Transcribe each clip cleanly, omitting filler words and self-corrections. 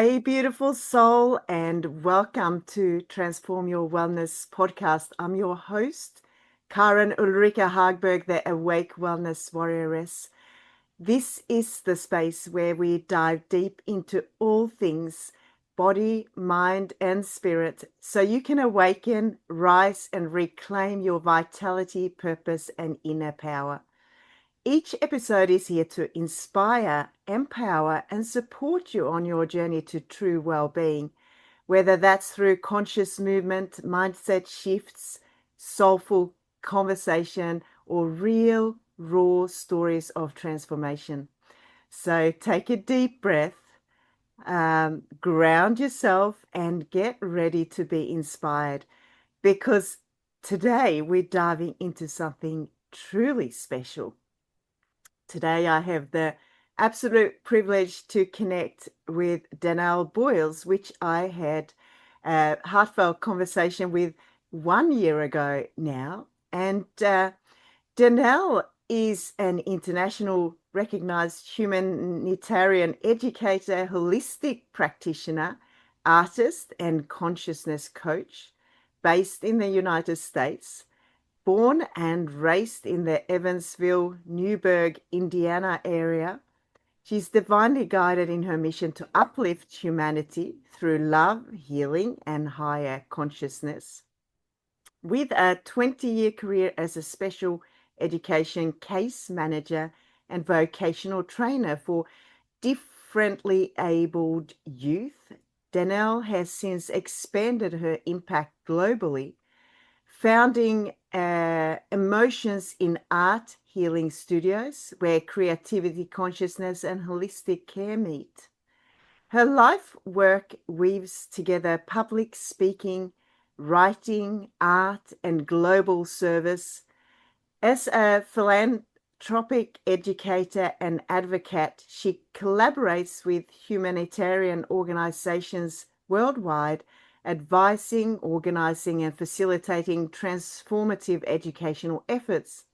Hey, beautiful soul, and welcome to Transform Your Wellness podcast. I'm your host, Karin Ulrika Hagberg, the Awake Wellness Warrioress. This is the space where we dive deep into all things body, mind, and spirit so you can awaken, rise, and reclaim your vitality, purpose, and inner power. Each episode is here to inspire, empower, and support you on your journey to true well-being, whether that's through conscious movement, mindset shifts, soulful conversation, or real, raw stories of transformation. So take a deep breath, ground yourself, and get ready to be inspired because today we're diving into something truly special. Today, I have the absolute privilege to connect with Danelle Boyles, which I had a heartfelt conversation with 1 year ago now. And Danelle is an international recognized humanitarian educator, holistic practitioner, artist, and consciousness coach based in the United States. Born and raised in the Evansville, Newburgh, Indiana area, she's divinely guided in her mission to uplift humanity through love, healing, and higher consciousness. With a 20-year career as a special education case manager and vocational trainer for differently abled youth, Danelle has since expanded her impact globally, founding Emotions in Art Healing Studios, where creativity, consciousness, and holistic care meet. Her life work weaves together public speaking, writing, art, and global service. As a philanthropic educator and advocate, she collaborates with humanitarian organizations worldwide, advising, organizing, and facilitating transformative educational efforts.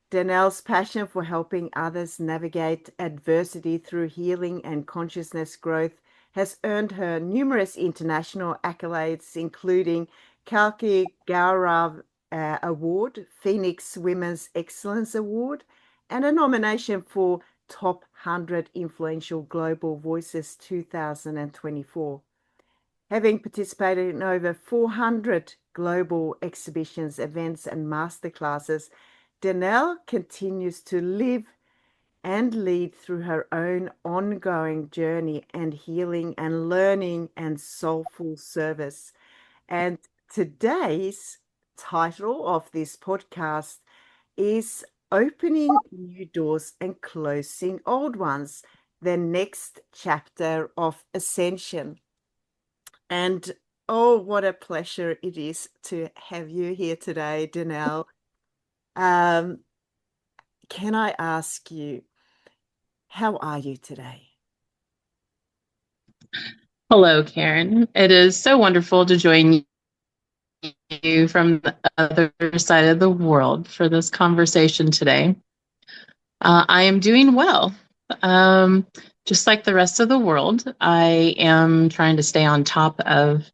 Danelle's passion for helping others navigate adversity through healing and consciousness growth has earned her numerous international accolades, including Kalki Gaurav Award, Phoenix Women's Excellence Award, and a nomination for Top 100 Influential Global Voices 2024. Having participated in over 400 global exhibitions, events, and masterclasses, Danelle continues to live and lead through her own ongoing journey and healing and learning and soulful service. And today's title of this podcast is Opening New Doors and Closing Old Ones, the next chapter of Ascension. And oh, what a pleasure it is to have you here today, Danelle. Um, can I ask you, how are you today? Hello, Karen. It is so wonderful to join you from the other side of the world for this conversation today. I am doing well. Just like the rest of the world, I am trying to stay on top of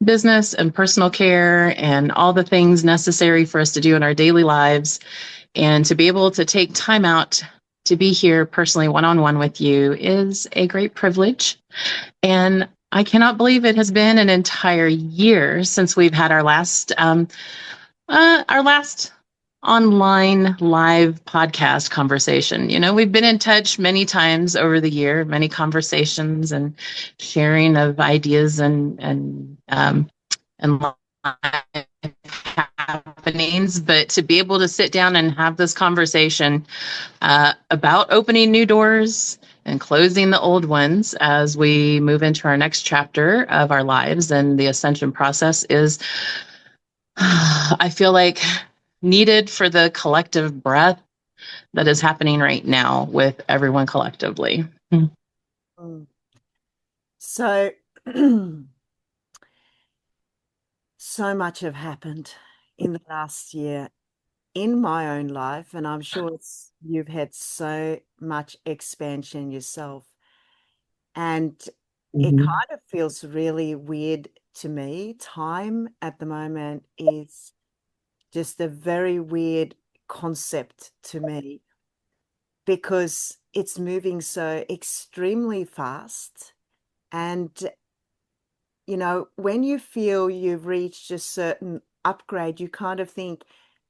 business and personal care and all the things necessary for us to do in our daily lives. And to be able to take time out to be here personally one-on-one with you is a great privilege. And I cannot believe it has been an entire year since we've had our last online live podcast conversation. You know, we've been in touch many times over the year, many conversations and sharing of ideas and life happenings. But to be able to sit down and have this conversation about opening new doors and closing the old ones as we move into our next chapter of our lives and the ascension process is, I feel like, needed for the collective breath that is happening right now with everyone collectively. So, so much have happened in the last year in my own life, and I'm sure you've had so much expansion yourself. And it Mhm. kind of feels really weird to me. Time at the moment is just a very weird concept to me because it's moving so extremely fast. And, when you feel you've reached a certain upgrade, you kind of think,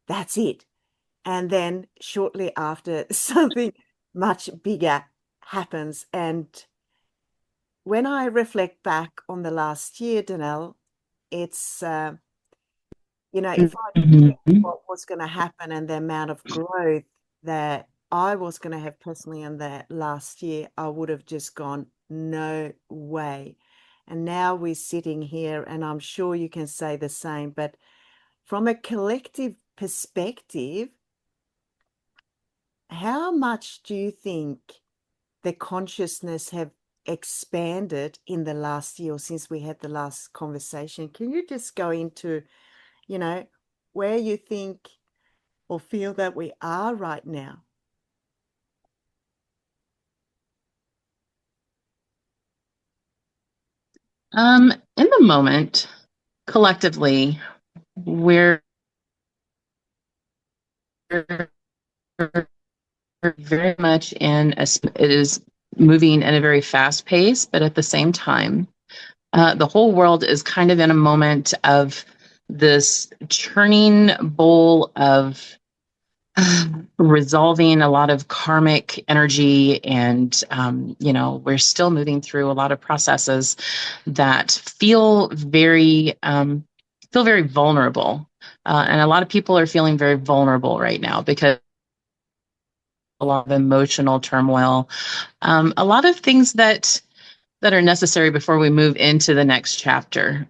that's it. And then shortly after, something much bigger happens. And when I reflect back on the last year, Danelle, it's, if I knew Mhm. what was going to happen and the amount of growth that I was going to have personally in that last year, I would have just gone, no way. And now we're sitting here, and I'm sure you can say the same. But from a collective perspective, how much do you think the consciousness have expanded in the last year or since we had the last conversation? Can you just go into, you know, where you think or feel that we are right now? In the moment, collectively, we're very much it is moving at a very fast pace, but at the same time, the whole world is kind of in a moment of this churning bowl of resolving a lot of karmic energy. And, we're still moving through a lot of processes that feel very vulnerable. And a lot of people are feeling very vulnerable right now because a lot of emotional turmoil, a lot of things that are necessary before we move into the next chapter.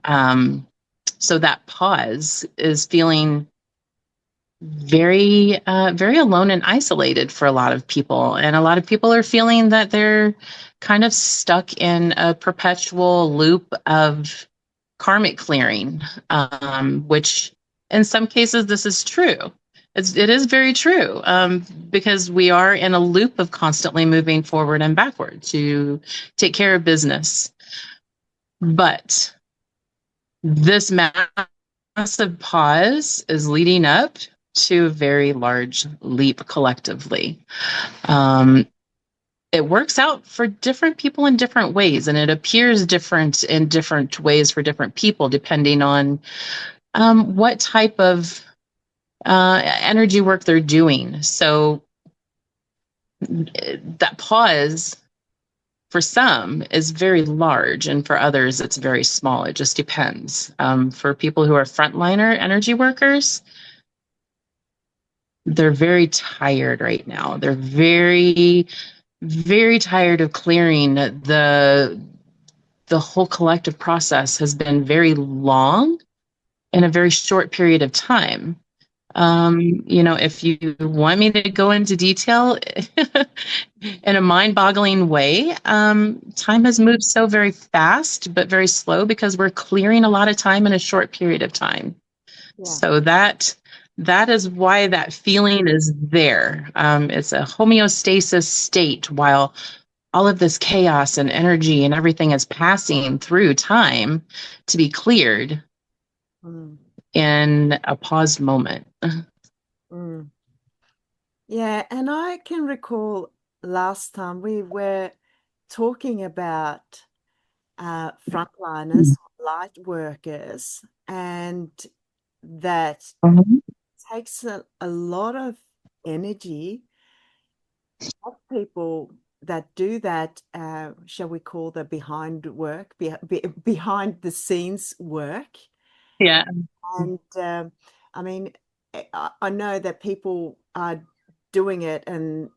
So that pause is feeling very alone and isolated for a lot of people, and a lot of people are feeling that they're kind of stuck in a perpetual loop of karmic clearing, which in some cases this is true. It is very true, because we are in a loop of constantly moving forward and backward to take care of business. But this massive pause is leading up to a very large leap collectively. Um, it works out for different people in different ways, and it appears different in different ways for different people, depending on what type of energy work they're doing. So that pause for some is very large, and for others it's very small. It just depends. For people who are frontliner energy workers, they're very tired right now. They're very, very tired of clearing. The whole collective process has been very long in a very short period of time. If you want me to go into detail in a mind-boggling way, time has moved so very fast, but very slow because we're clearing a lot of time in a short period of time. Yeah. So that is why that feeling is there. It's a homeostasis state while all of this chaos and energy and everything is passing through time to be cleared Mm, in a paused moment. mm. Yeah, and I can recall last time we were talking about frontliners, light workers, and that Mhm. takes a lot of energy of people that do that, shall we call the behind work, behind the scenes work. Yeah. And I mean, I know that people are doing it, and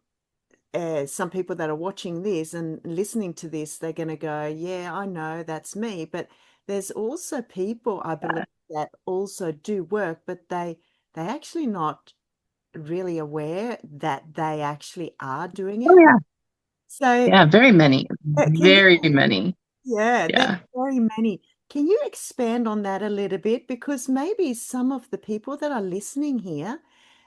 some people that are watching this and listening to this, they're going to go, yeah, I know that's me. But there's also people, I believe, that also do work, but they actually not really aware that they actually are doing Oh it. yeah. So Yeah, very many. can you, Very many. yeah, there's Yeah. very many. Can you expand on that a little bit? Because maybe some of the people that are listening here,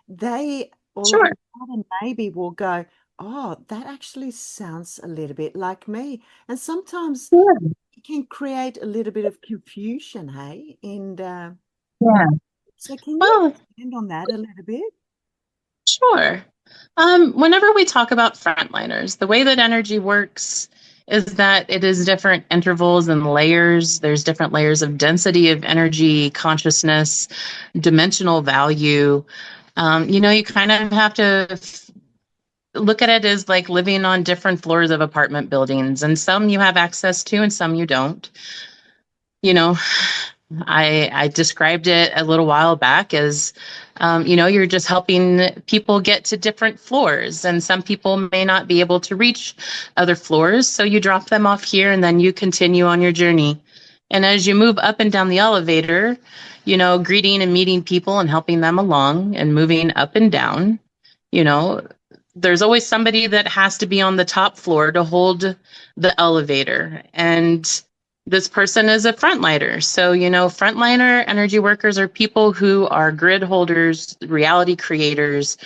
they all of a Sure. sudden maybe will go, oh, that actually sounds a little bit like me. And sometimes Yeah. can create a little bit of confusion, hey? And Yeah. so can you Well, expand on that a little bit? sure. Whenever we talk about frontliners, the way that energy works is that it is different intervals and layers. There's different layers of density of energy, consciousness, dimensional value. You kind of have to look at it as like living on different floors of apartment buildings, and some you have access to and some you don't. You know, I described it a little while back as, you're just helping people get to different floors, and some people may not be able to reach other floors. So you drop them off here and then you continue on your journey. And as you move up and down the elevator, greeting and meeting people and helping them along and moving up and down, you know, there's always somebody that has to be on the top floor to hold the elevator. And this person is a frontliner. So, frontliner energy workers are people who are grid holders, reality creators,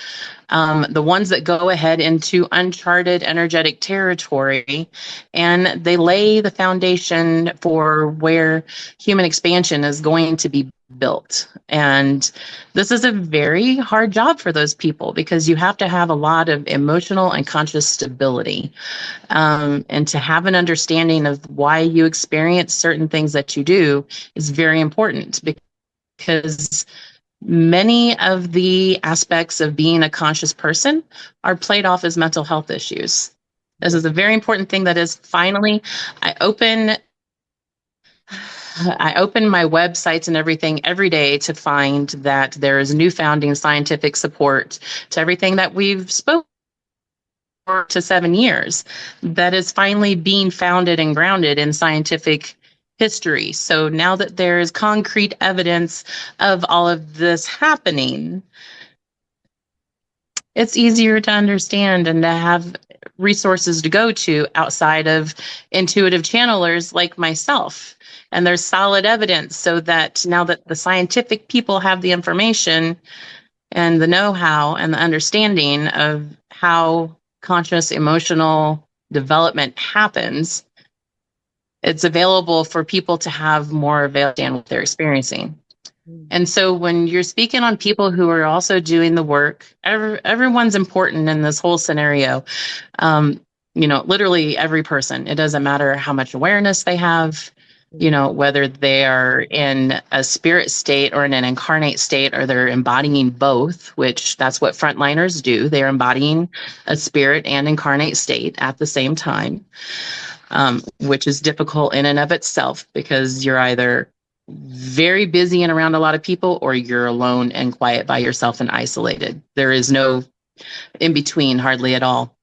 the ones that go ahead into uncharted energetic territory, and they lay the foundation for where human expansion is going to be built. And this is a very hard job for those people because you have to have a lot of emotional and conscious stability, and to have an understanding of why you experience certain things that you do is very important, because many of the aspects of being a conscious person are played off as mental health issues. This is a very important thing. That is, finally, I open my websites and everything every day to find that there is new founding scientific support to everything that we've spoken to 7 years, that is finally being founded and grounded in scientific history. So now that there is concrete evidence of all of this happening, it's easier to understand and to have resources to go to outside of intuitive channelers like myself. And there's solid evidence, so that now that the scientific people have the information and the know-how and the understanding of how conscious emotional development happens, it's available for people to have more available what they're experiencing. And so when you're speaking on people who are also doing the work, everyone's important in this whole scenario. Literally every person. It doesn't matter how much awareness they have, whether they are in a spirit state or in an incarnate state, or they're embodying both, which that's what frontliners do. They're embodying a spirit and incarnate state at the same time, which is difficult in and of itself, because you're either very busy and around a lot of people, or you're alone and quiet by yourself and isolated. There is no in between, hardly at all.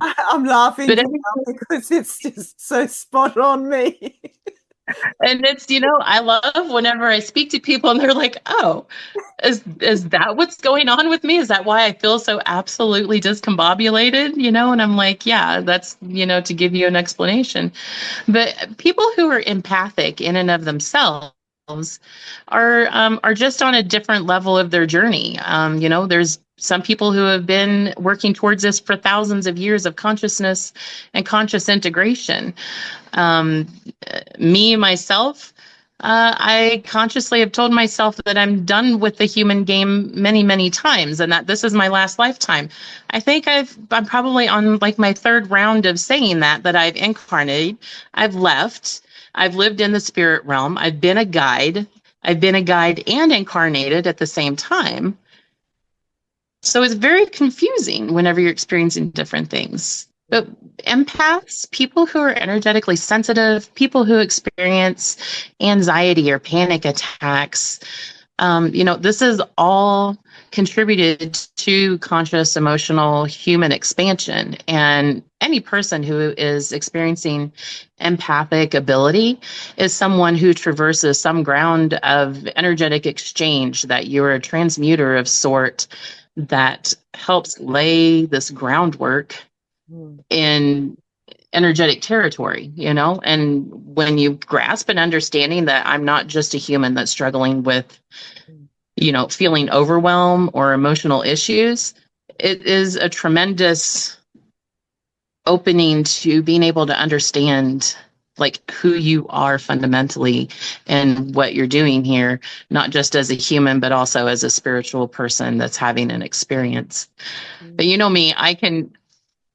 I'm laughing But because it's just so spot on me. and it's, I love whenever I speak to people and they're like, oh, is that what's going on with me? Is that why I feel so absolutely discombobulated? And I'm like, yeah, that's, to give you an explanation. But people who are empathic in and of themselves are just on a different level of their journey. There's some people who have been working towards this for thousands of years of consciousness and conscious integration. Me, myself, I consciously have told myself that I'm done with the human game many, many times, and that this is my last lifetime. I think I'm probably on like my third round of saying that I've incarnated, I've left, I've lived in the spirit realm, I've been a guide and incarnated at the same time. So it's very confusing whenever you're experiencing different things. But empaths, people who are energetically sensitive, people who experience anxiety or panic attacks, this is all contributed to conscious, emotional, human expansion. And any person who is experiencing empathic ability is someone who traverses some ground of energetic exchange, that you're a transmuter of sort that helps lay this groundwork in energetic territory, and when you grasp an understanding that I'm not just a human that's struggling with, feeling overwhelm or emotional issues, it is a tremendous opening to being able to understand like who you are fundamentally and what you're doing here, not just as a human, but also as a spiritual person that's having an experience. But Mm. you know me,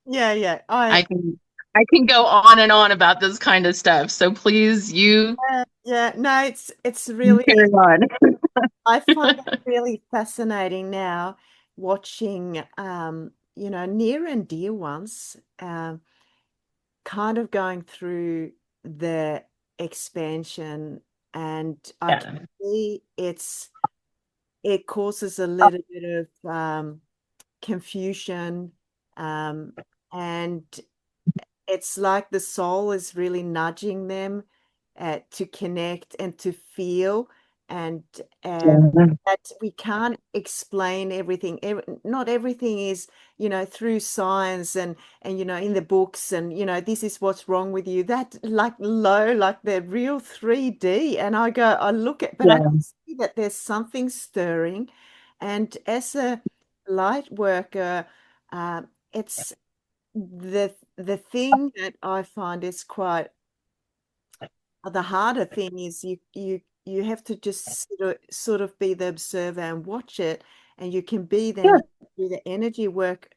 Yeah, yeah. I can, I can go on and on about this kind of stuff. So please, Yeah, no, it's you really, carry on. I find it really fascinating now watching near and dear ones kind of going through the expansion, and I can Yeah. see it causes a little bit of confusion, um, and it's like the soul is really nudging them to connect and to feel, and Yeah. that we can't explain everything. Not everything is, through science and in the books, and this is what's wrong with you. That like low, like the real 3D, and I look at, but I Yeah. can see that there's something stirring, and as a light worker, it's the thing that I find is quite the harder thing is you have to just sort of be the observer and watch it, and you can be then Yeah. you can do the energy work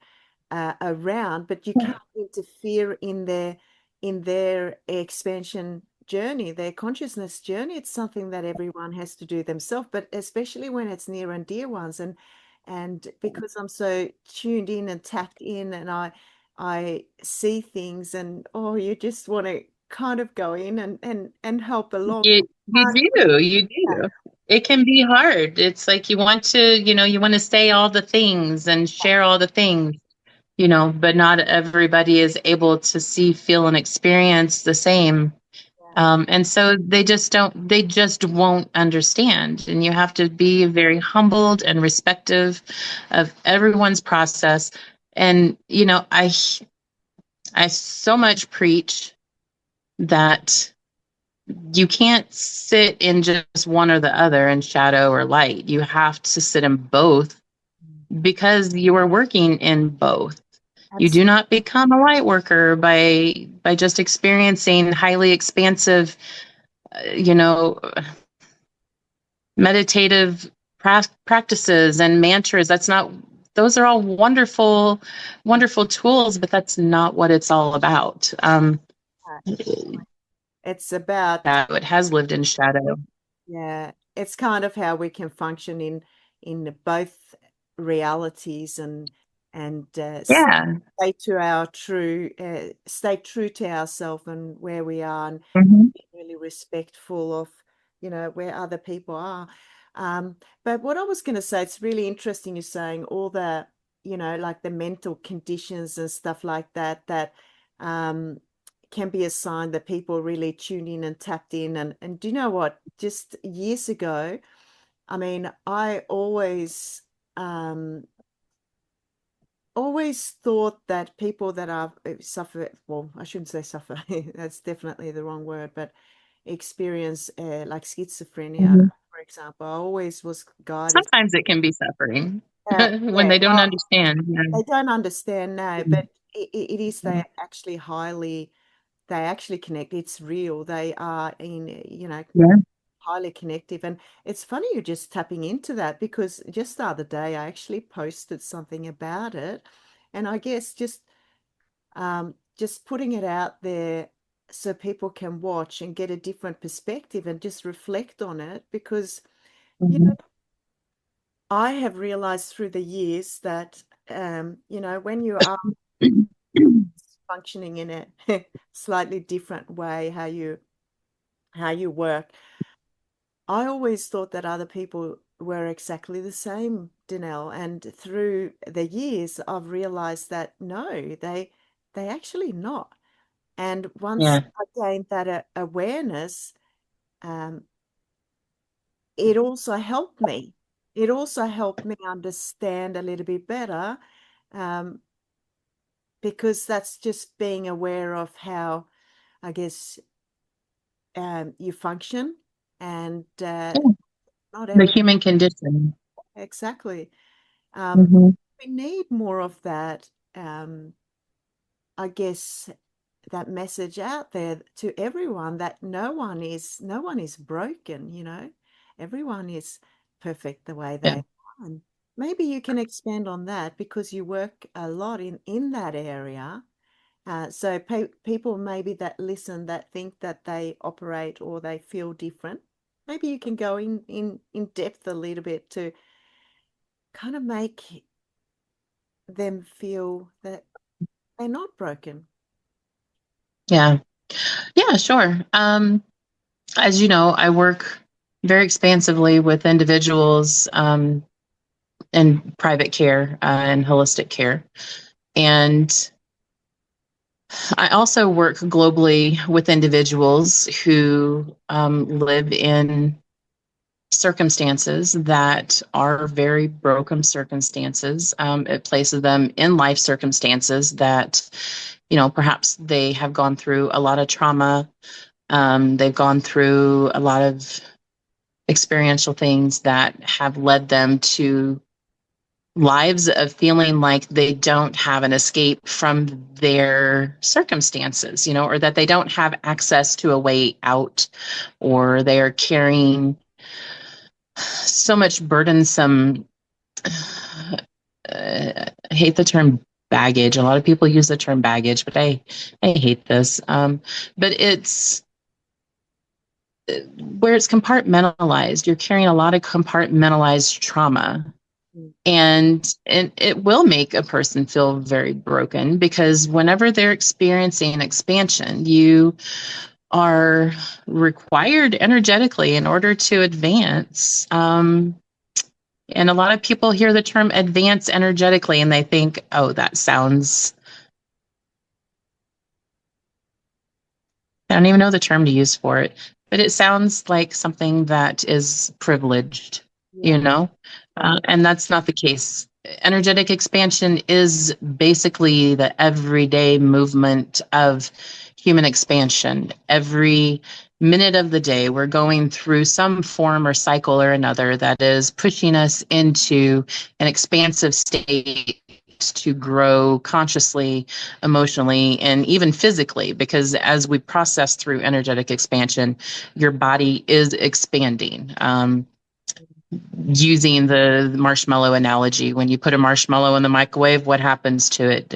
around, but you can't interfere in their expansion journey, their consciousness journey. It's something that everyone has to do themselves, but especially when it's near and dear ones, and because I'm so tuned in and tapped in, and I see things, and oh, you just want to kind of go in and help along. You do, you do. It can be hard. It's like you want to, you want to say all the things and share all the things, but not everybody is able to see, feel, and experience the same. And so they just won't understand. And you have to be very humbled and respective of everyone's process. And, I so much preach that you can't sit in just one or the other in shadow or light. You have to sit in both because you are working in both. You That's do not become a light worker by just experiencing highly expansive, you know, meditative practices and mantras. That's not, those are all wonderful, wonderful tools, but that's not what it's all about. it's about It has lived in shadow. Yeah, it's kind of how we can function in both realities, and Yeah. stay true to ourselves and where we are, and Mhm. be really respectful of where other people are. But what I was going to say, it's really interesting you're saying all the like the mental conditions and stuff like that um can be a sign that people really tuned in and tapped in. And do you know what? Just years ago, I mean, I always thought that people that are suffer, well, I shouldn't say suffer, that's definitely the wrong word, but experience like schizophrenia, Mhm. for example, I always was guided. Sometimes it can be suffering when Yeah, they don't well, understand. Yeah. they don't understand now, but it is, Mhm. they actually connect. It's real. They are Yeah. highly connective. And it's funny you're just tapping into that, because just the other day I actually posted something about it. And I guess just putting it out there so people can watch and get a different perspective and just reflect on it, because you know Mhm. I have realized through the years that when you are functioning in a slightly different way, how you work, I always thought that other people were exactly the same, Danelle. And through the years, I've realized that no, they actually not. And once Yeah. I gained that awareness, um, it also helped me. It also helped me understand a little bit better, um, because that's just being aware of how, I guess, you function, and Yeah. not The every human condition. exactly. Mhm. We need more of that. Um, I guess that message out there to everyone that no one is broken, everyone is perfect the way Yeah. they are. And maybe you can expand on that because you work a lot in that area. So people maybe that listen that think that they operate or they feel different, maybe you can go in depth a little bit to kind of make them feel that they're not broken. Yeah. Yeah, sure. As you know, I work very expansively with individuals in private care and holistic care. And I also work globally with individuals who live in circumstances that are very broken circumstances. It places them in life circumstances that, perhaps they have gone through a lot of trauma. They've gone through a lot of experiential things that have led them to lives of feeling like they don't have an escape from their circumstances, or that they don't have access to a way out, or they are carrying so much burdensome, I hate the term baggage. A lot of people use the term baggage, but I hate this. But it's where it's compartmentalized. You're carrying a lot of compartmentalized trauma. Mm. And it will make a person feel very broken because whenever they're experiencing expansion, you are required energetically in order to advance. And a lot of people hear the term advance energetically and they think, oh, that sounds, I don't even know the term to use for it, but it sounds like something that is privileged, you Yeah. know? And that's not the case. Energetic expansion is basically the everyday movement of human expansion. Every minute of the day, we're going through some form or cycle or another that is pushing us into an expansive state to grow consciously, emotionally, and even physically, because as we process through energetic expansion, your body is expanding. Using the marshmallow analogy, when you put a marshmallow in the microwave, what happens to it?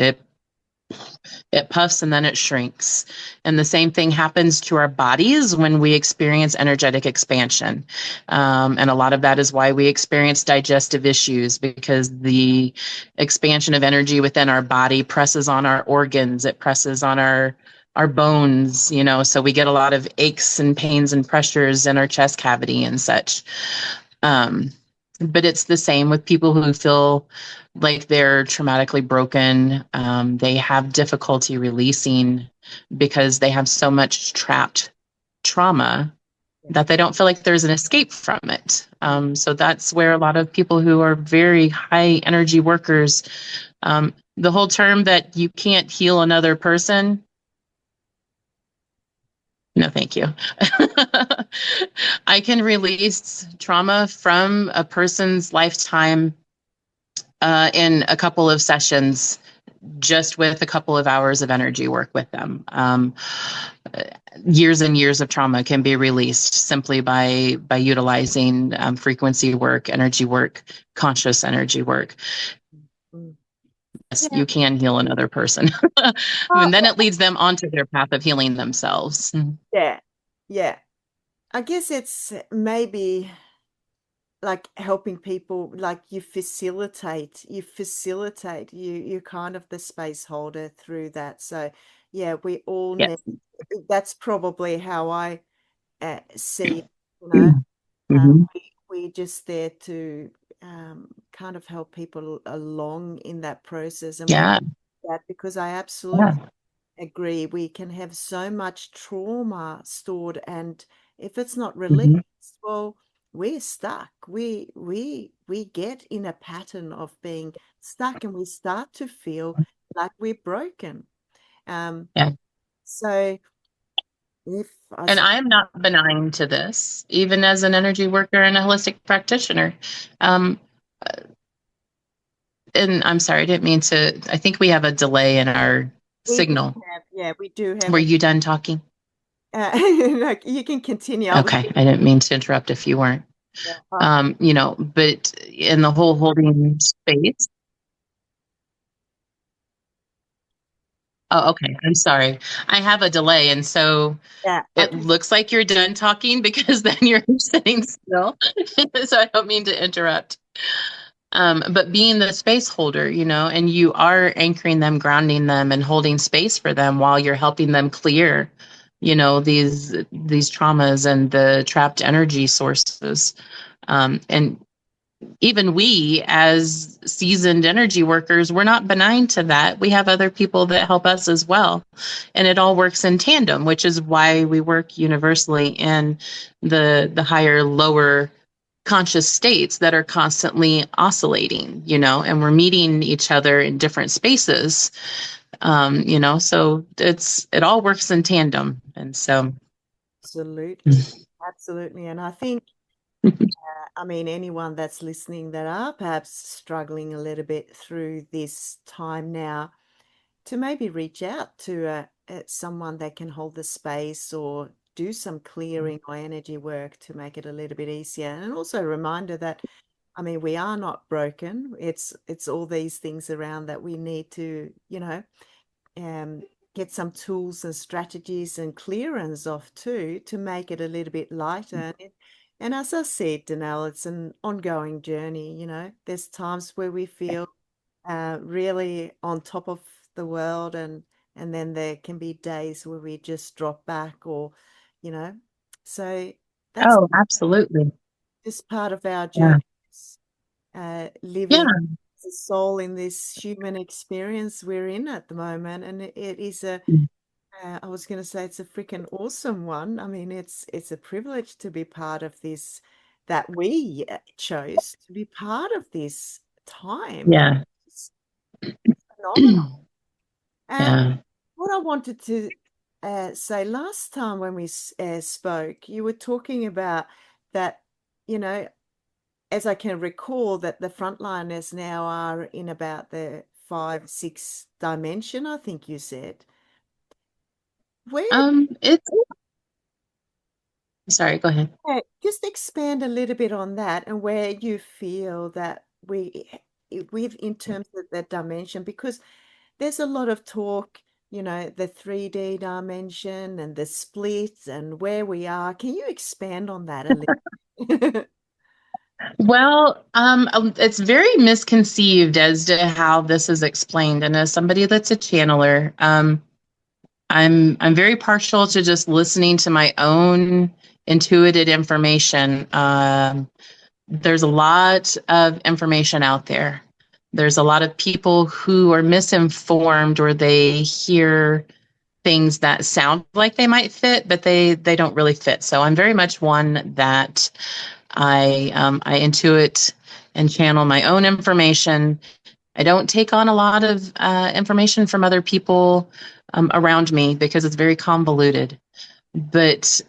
It puffs and then it shrinks. And the same thing happens to our bodies when we experience energetic expansion. And a lot of that is why we experience digestive issues, because the expansion of energy within our body presses on our organs, it presses on our bones, so we get a lot of aches and pains and pressures in our chest cavity and such. But it's the same with people who feel like they're traumatically broken. They have difficulty releasing because they have so much trapped trauma Yeah. that they don't feel like there's an escape from it. Mm. So that's where a lot of people who are very high energy workers, the whole term that you can't heal another person. No, thank you. I can release trauma from a person's lifetime in a couple of sessions, just with a couple of hours of energy work with them. Years and years of trauma can be released simply by utilizing frequency work, energy work, conscious energy work. Mm. Yes, Yeah. you can heal another person. And then it leads them onto their path of healing themselves. Yeah. Yeah. I guess it's maybe like helping people, like you're kind of the space holder through that. So yeah, we all Yes. need, that's probably how I see it, you know. Mm-hmm. We're just there to kind of help people along in that process, and we Yeah. that because I absolutely Yeah. agree. We can have so much trauma stored, and if it's not released, Mm-hmm. well, we're stuck. We get in a pattern of being stuck, and we start to feel like we're broken. Um, Yeah. so if I And s- I am not benign to this, even as an energy worker and a holistic practitioner. Um, and I'm sorry, I didn't mean to. I think we have a delay in our We do signal. have, yeah, we do have Were a, you done talking? like, you can continue. I was Okay, I didn't mean to interrupt if you weren't. yeah, But in the whole holding space. Oh, okay. I'm sorry. I have a delay, and so yeah, I it can, looks like you're done talking because then you're sitting still. So I don't mean to interrupt. But being the space holder, and you are anchoring them, grounding them, and holding space for them while you're helping them clear, these traumas and the trapped energy sources. And even we, as seasoned energy workers, we're not benign to that. We have other people that help us as well, and it all works in tandem, which is why we work universally in the higher, lower conscious states that are constantly oscillating, and we're meeting each other in different spaces, so it all works in tandem. And so absolutely, absolutely. And I think, I mean, anyone that's listening that are perhaps struggling a little bit through this time now, to maybe reach out to someone that can hold the space or do some clearing or energy work to make it a little bit easier. And also a reminder that, I mean, we are not broken. It's all these things around that we need to, um, get some tools and strategies and clearance off too to make it a little bit lighter. And as I said, Danelle, it's an ongoing journey. There's times where we feel really on top of the world, and then there can be days where we just drop back, or you know so that's oh, absolutely. just part of our Yeah. journey, Yeah. living as a soul in this human experience we're in at the moment. And it is I was going to say, it's a freaking awesome one. I mean, it's a privilege to be part of this, that we chose to be part of this time. Yeah. It's phenomenal. And Yeah. what I wanted to say, last time when we spoke, you were talking about that, you know, as I can recall, that the frontliners now are in about the 5, 6 dimension, I think you said. Where, It's sorry, go ahead. just expand a little bit on that, and where you feel that with in terms of the dimension, because there's a lot of talk, the 3D dimension and the splits and where we are. Can you expand on that a little? Well, it's very misconceived as to how this is explained. And as somebody that's a channeler, I'm very partial to just listening to my own intuited information. There's a lot of information out there. There's a lot of people who are misinformed, or they hear things that sound like they might fit, but they don't really fit. So I'm very much one that I intuit and channel my own information. I don't take on a lot of information from other people around me because it's very convoluted. But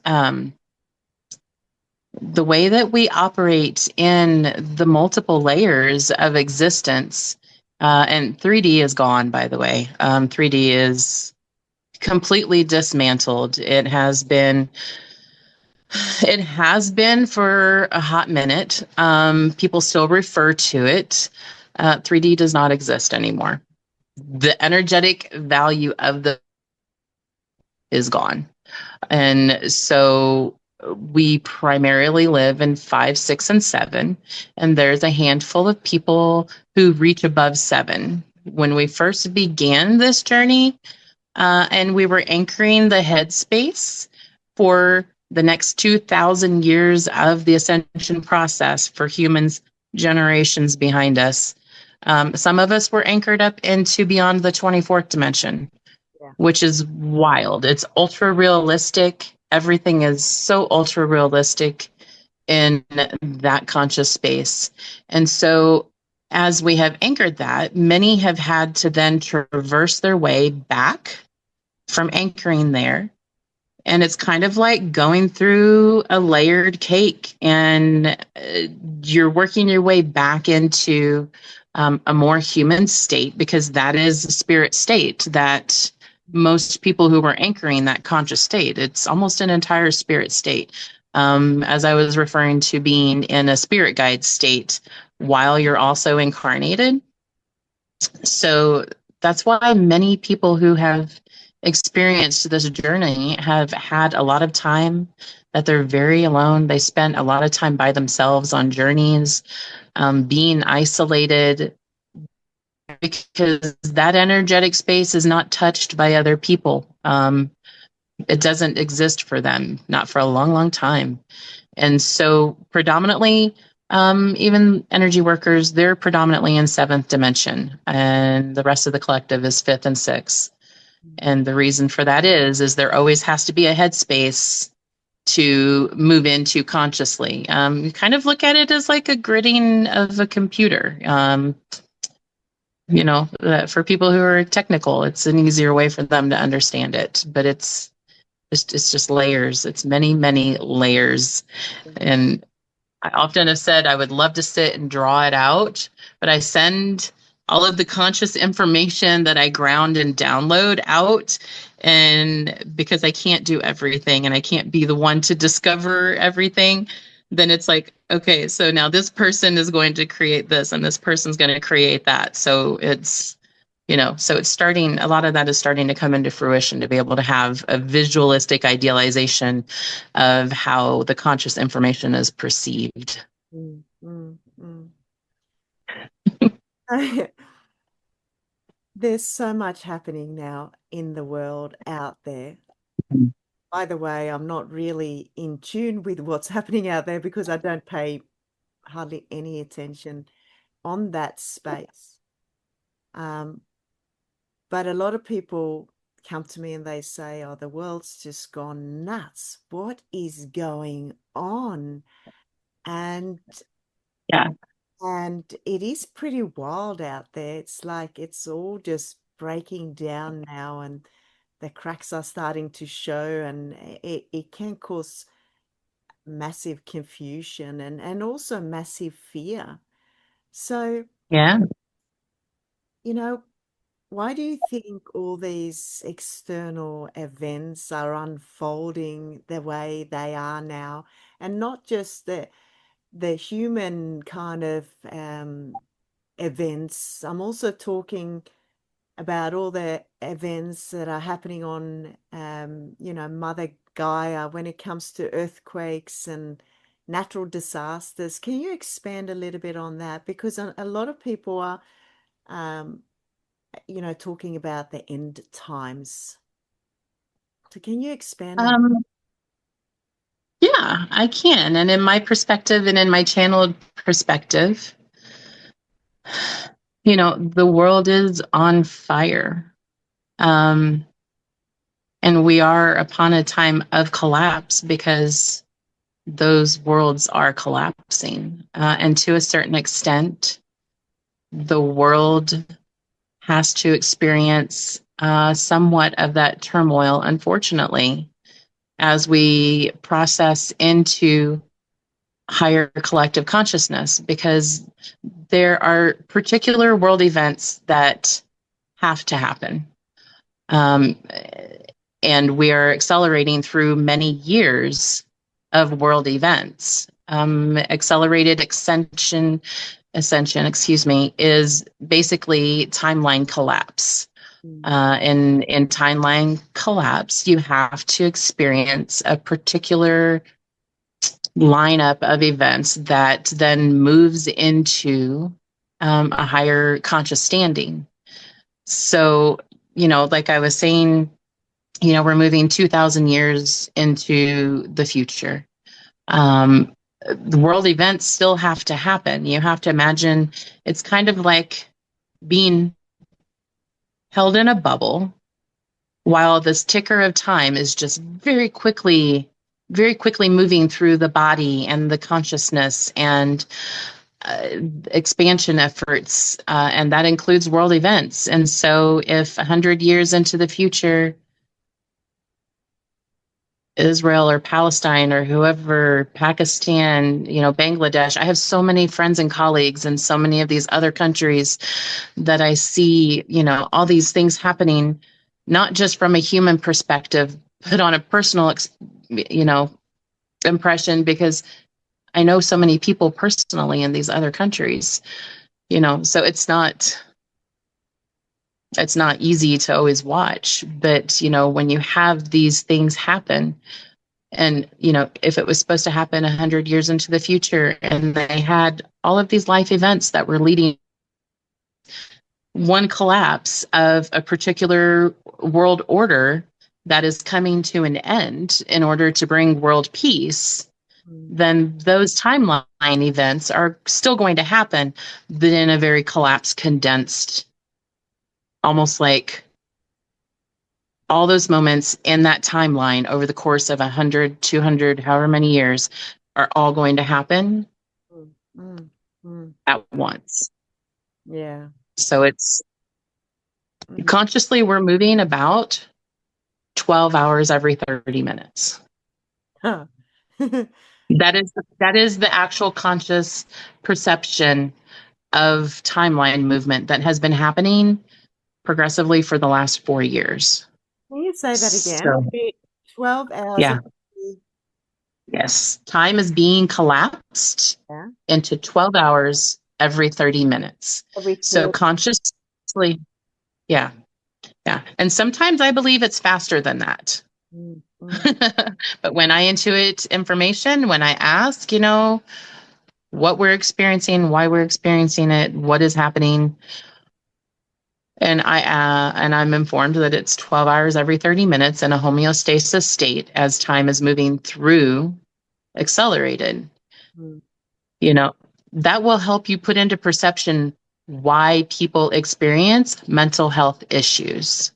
the way that we operate in the multiple layers of existence, and 3D is gone, by the way. 3D is completely dismantled. It has been for a hot minute. People still refer to it. 3D does not exist anymore. The energetic value of the is gone. And so we primarily live in 5, 6, and 7. And there's a handful of people who reach above 7. When we first began this journey, and we were anchoring the headspace for the next 2,000 years of the ascension process for humans, generations behind us. Some of us were anchored up into beyond the 24th dimension, Yeah. which is wild. It's ultra realistic. Everything is so ultra realistic in that conscious space. And so, as we have anchored that, many have had to then traverse their way back from anchoring there. And it's kind of like going through a layered cake, and you're working your way back into a more human state, because that is a spirit state that most people who are anchoring that conscious state. It's almost an entire spirit state. As I was referring to being in a spirit guide state while you're also incarnated. So that's why many people who have experienced this journey have had a lot of time that they're very alone. They spent a lot of time by themselves on journeys, being isolated, because that energetic space is not touched by other people. It doesn't exist for them, not for a long, long time. And so predominantly, even energy workers, they're predominantly in seventh dimension, and the rest of the collective is fifth and sixth. And the reason for that is there always has to be a headspace to move into consciously. You kind of look at it as like a gridding of a computer. For people who are technical, it's an easier way for them to understand it, but it's just layers. It's many, many layers. And I often have said I would love to sit and draw it out, but I send all of the conscious information that I ground and download out. And because I can't do everything and I can't be the one to discover everything, then it's like, okay, so now this person is going to create this and this person's going to create that. So it's, so it's starting, a lot of that is starting to come into fruition to be able to have a visualistic idealization of how the conscious information is perceived. Mm, mm, mm. There's so much happening now in the world out there. By the way, I'm not really in tune with what's happening out there because I don't pay hardly any attention on that space. But a lot of people come to me and they say, oh, the world's just gone nuts. What is going on? And Yeah. And it is pretty wild out there. It's like it's all just breaking down now, and the cracks are starting to show, and it can cause massive confusion and also massive fear. So, Yeah. you know, why do you think all these external events are unfolding the way they are now, and not just the human kind of events? I'm also talking about all the events that are happening on, Mother Gaia when it comes to earthquakes and natural disasters. Can you expand a little bit on that? Because a lot of people are, um, talking about the end times. So can you expand on? Um, yeah, I can. And in my perspective and in my channeled perspective, the world is on fire. And we are upon a time of collapse because those worlds are collapsing. And to a certain extent, the world has to experience somewhat of that turmoil, unfortunately, as we process into higher collective consciousness, because there are particular world events that have to happen. And we are accelerating through many years of world events. Accelerated ascension, is basically timeline collapse. In timeline collapse, you have to experience a particular lineup of events that then moves into a higher conscious standing. So, like I was saying, we're moving 2,000 years into the future. The world events still have to happen. You have to imagine it's kind of like being held in a bubble while this ticker of time is just very quickly moving through the body and the consciousness and expansion efforts. And that includes world events. And so if 100 years into the future, Israel or Palestine or whoever, Pakistan, Bangladesh. I have so many friends and colleagues in so many of these other countries that I see, all these things happening. not just from a human perspective, but on a personal, impression, because I know so many people personally in these other countries, so it's not easy to always watch. But, when you have these things happen, and, if it was supposed to happen 100 years into the future, and they had all of these life events that were leading one collapse of a particular world order that is coming to an end in order to bring world peace, then those timeline events are still going to happen, but in a very collapsed, condensed, almost like all those moments in that timeline over the course of 100, 200, however many years, are all going to happen Mm, mm. at once. Yeah. So it's Mm. consciously, we're moving about 12 hours every 30 minutes. Huh. That is the actual conscious perception of timeline movement that has been happening progressively for the last 4 years. Can you say that again? So, 12 hours yeah, of yes. Time is being collapsed yeah, into 12 hours every 30 minutes. every So 30. consciously, yeah, yeah. And sometimes I believe it's faster than that. Mm, mm, But when I intuit information, when I ask, what we're experiencing, why we're experiencing it, what is happening, and I'm informed that it's 12 hours every 30 minutes in a homeostasis state as time is moving through accelerated, mm. you know, that will help you put into perception why people experience mental health issues.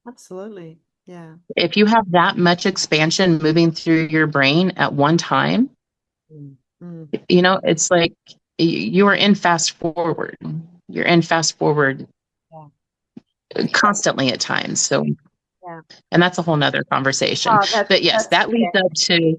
Absolutely. Yeah. If you have that much expansion moving through your brain at one time, Mm, mm. it's like you are in fast forward. You're in fast forward Yeah. constantly at times. So, Yeah. and that's a whole nother conversation. Oh, But yes, that's that yeah. leads up to,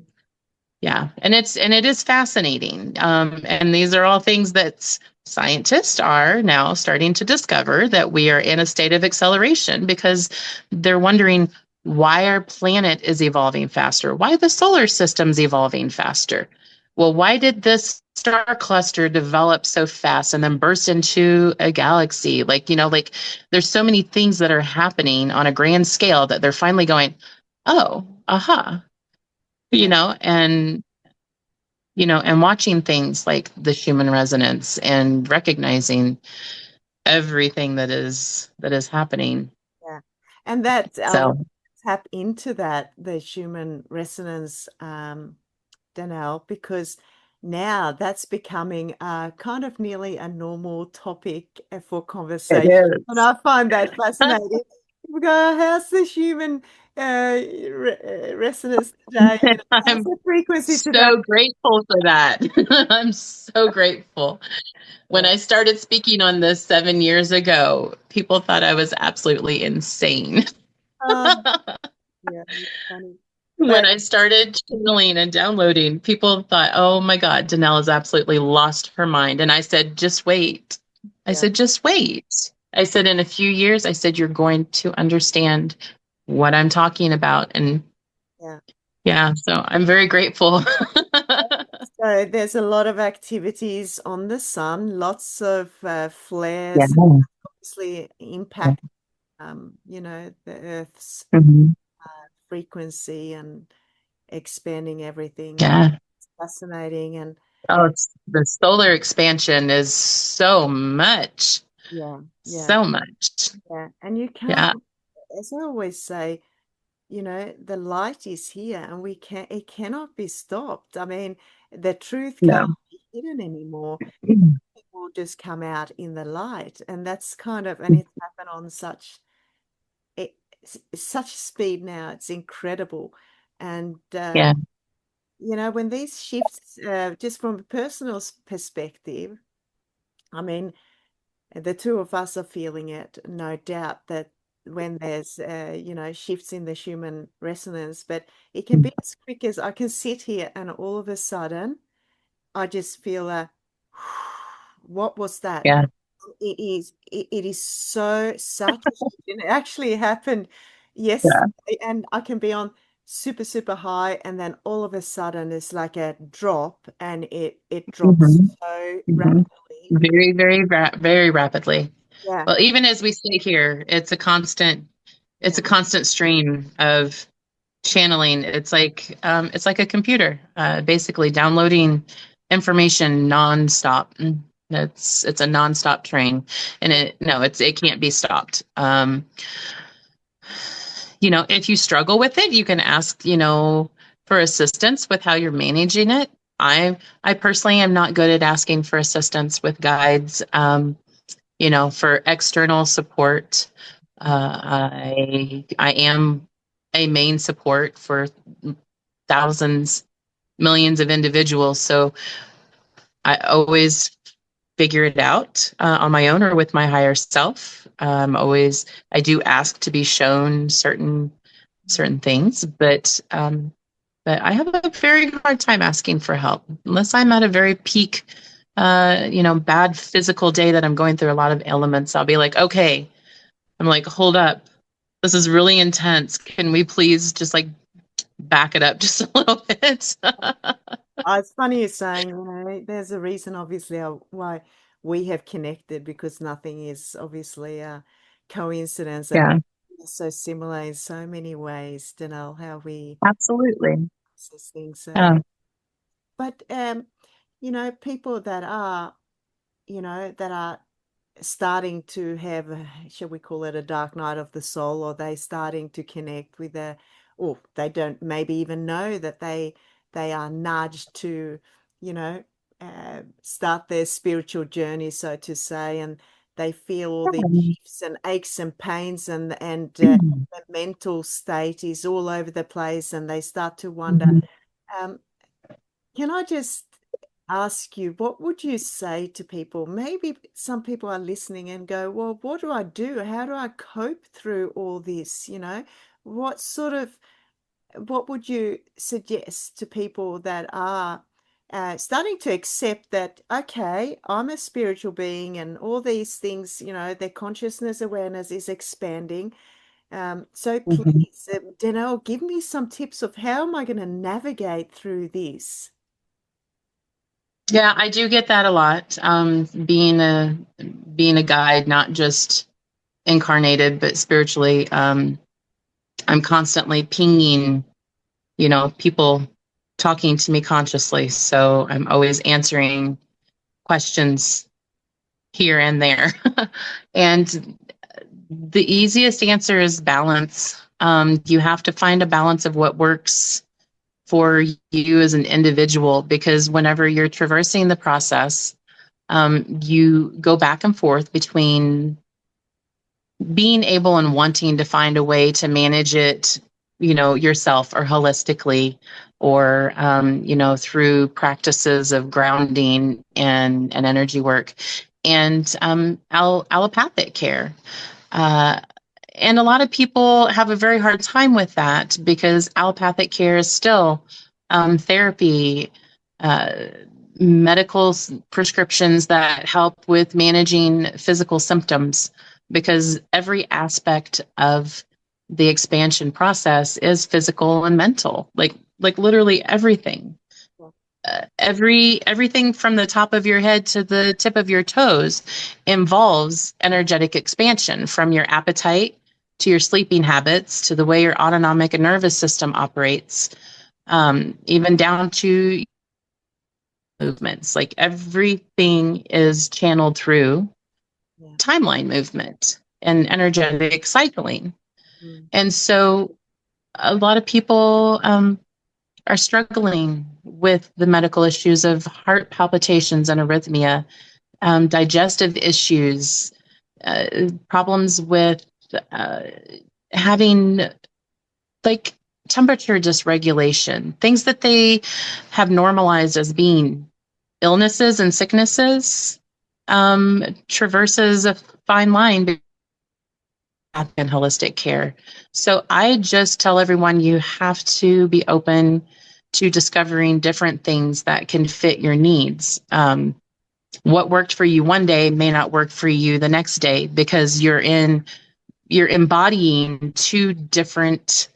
yeah, and it is fascinating. And these are all things that scientists are now starting to discover, that we are in a state of acceleration, because they're wondering why our planet is evolving faster, why the solar system's evolving faster. Well, why did this star cluster develop so fast and then burst into a galaxy? Like there's so many things that are happening on a grand scale that they're finally going, oh, aha, Yeah. and watching things like the human resonance and recognizing everything that is happening. Yeah. And that So tap into that, the human resonance, Danelle, because now that's becoming kind of nearly a normal topic for it conversation. And is. I find that fascinating. People go, "Oh, how's the human resonance today? How's I'm the frequency today?" so grateful for that. I'm so grateful. When Yeah. I started speaking on this 7 years ago, people thought I was absolutely insane. Yeah, it's funny. When But I started channeling and downloading, people thought, oh my God, Danelle has absolutely lost her mind. And I said, just wait. I yeah, said, just wait. I said, in a few years, I said, you're going to understand what I'm talking about. And yeah. yeah, so I'm very grateful. So there's a lot of activities on the sun, lots of Yeah. flares, obviously impact, the Earth's Mhm. frequency and expanding everything. And Yeah. it's fascinating. And Oh, the solar expansion is so much, yeah, yeah, so much. yeah. And you can't, Yeah. as I always say, the light is here and it cannot be stopped. I mean, the truth can't No. be hidden anymore. It will just come out in the light. And that's and it's happened on it, such speed now. It's incredible. And, Yeah. when these shifts, just from a personal perspective, I mean, the two of us are feeling it, no doubt that when there's, shifts in the human resonance, but it can be as quick as I can sit here and all of a sudden I just feel what was that? Yeah. it is such a shift. And it actually happened Yeah. yesterday, and I can be on super, super high, and then all of a sudden it's like a drop, and it drops hmm so hmm rapidly. Very, very rapidly. Yeah, Well, even as we sit here, it's yeah, a constant stream of channeling. It's like a computer, basically downloading information nonstop. It's a nonstop train, and it can't be stopped. If you struggle with it, you can ask, for assistance with how you're managing it. I personally am not good at asking for assistance with guides. For external support. I am a main support for thousands, millions of individuals. So I always figure it out on my own or with my higher self. I do ask to be shown certain things, but I have a very hard time asking for help unless I'm at a very peak, bad physical day that I'm going through a lot of elements. I'll be like, okay, I'm like, hold up. This is really intense. Can we please just like back it up just a little bit? It's funny you're saying, there's a reason, obviously, why we have connected, because nothing is obviously a coincidence, and Yeah, we're so similar in so many ways, Danelle, how we absolutely. process things. So, Yeah. but people that are starting to have, shall we call it, a dark night of the soul, or they starting to connect with or they don't maybe even know that they are nudged to, you know, start their spiritual journey, so to say, and they feel all these shifts and aches and pains, and Mhm. the mental state is all over the place, and they start to wonder, Mhm. um, can I just ask you, what would you say to people? Maybe some people are listening and go, well, what do I do? How do I cope through all this? What sort of, what would you suggest to people that are starting to accept that, okay, I'm a spiritual being, and all these things, their consciousness awareness is expanding. So Mhm. please, Danelle, give me some tips of how am I going to navigate through this? Yeah, I do get that a lot. Being a guide, not just incarnated, but spiritually, I'm constantly pinging, people talking to me consciously. So I'm always answering questions here and there. And the easiest answer is balance. You have to find a balance of what works for you as an individual, because whenever you're traversing the process, you go back and forth between being able and wanting to find a way to manage it, yourself or holistically, or, through practices of grounding and energy work, and allopathic care. Uh, and a lot of people have a very hard time with that because allopathic care is still therapy, uh, medical prescriptions that help with managing physical symptoms, because every aspect of the expansion process is physical and mental, like literally everything. Everything from the top of your head to the tip of your toes involves energetic expansion, from your appetite to your sleeping habits to the way your autonomic and nervous system operates, even down to movements. Like everything is channeled through Yeah. timeline movement and energetic cycling. Mm. And so a lot of people are struggling with the medical issues of heart palpitations and arrhythmia, digestive issues, problems with uh, having like temperature dysregulation, things that they have normalized as being illnesses and sicknesses, traverses a fine line between and holistic care. So I just tell everyone you have to be open to discovering different things that can fit your needs. what worked for you one day may not work for you the next day, because you're embodying two different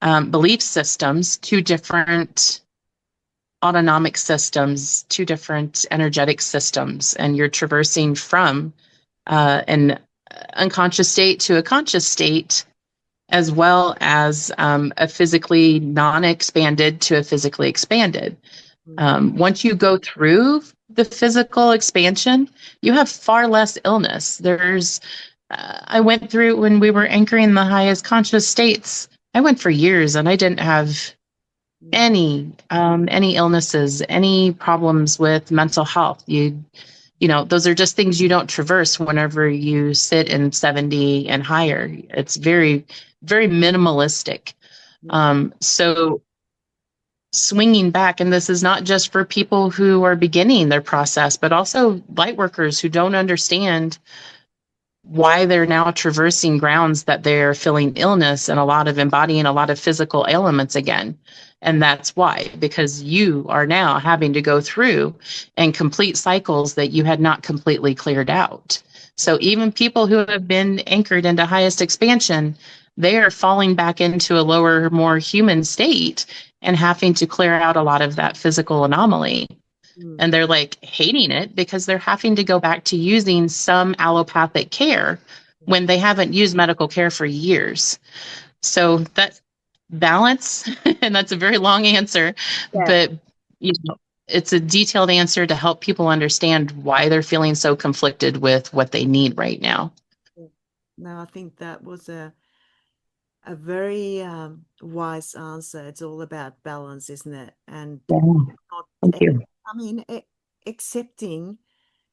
belief systems, two different autonomic systems, two different energetic systems, and you're traversing from an unconscious state to a conscious state, as well as a physically non-expanded to a physically expanded. Once you go through the physical expansion, you have far less illness. I went through, when we were anchoring the highest conscious states, I went for years and I didn't have any illnesses, any problems with mental health. Those are just things you don't traverse whenever you sit in 70 and higher. It's very, very minimalistic. So swinging back, and this is not just for people who are beginning their process, but also light workers who don't understand why they're now traversing grounds that they're feeling illness and embodying a lot of physical ailments again. And that's why, because you are now having to go through and complete cycles that you had not completely cleared out. So even people who have been anchored into highest expansion, they are falling back into a lower, more human state and having to clear out a lot of that physical anomaly. And they're like hating it because they're having to go back to using some allopathic care when they haven't used medical care for years. So that's balance. And that's a very long answer, but it's a detailed answer to help people understand why they're feeling so conflicted with what they need right now. No, I think that was a very wise answer. It's all about balance, isn't it? And Thank you. I mean, accepting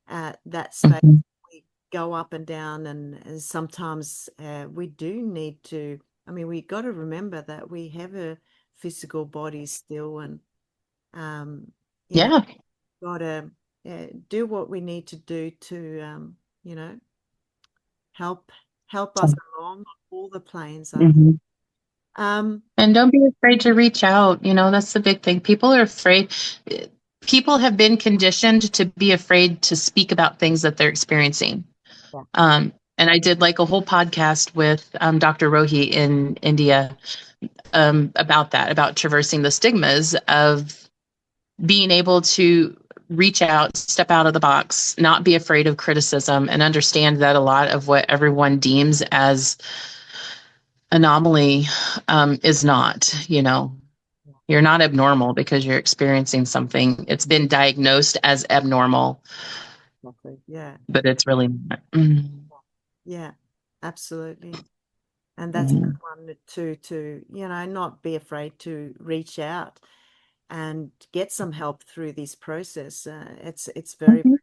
that space. We go up and down, and sometimes we do need to. I mean, we got to remember that we have a physical body still, and got to do what we need to do to help us along all the planes. And don't be afraid to reach out. That's the big thing. People are afraid. People have been conditioned to be afraid to speak about things that they're experiencing. And I did like a whole podcast with Dr. Rohi in India about that, about traversing the stigmas of being able to reach out, step out of the box, not be afraid of criticism, and understand that a lot of what everyone deems as anomaly is not. You're not abnormal because you're experiencing something. It's been diagnosed as abnormal. Exactly. Yeah. But it's really not. Yeah, absolutely. And that's a good one to not be afraid to reach out and get some help through this process. It's very, very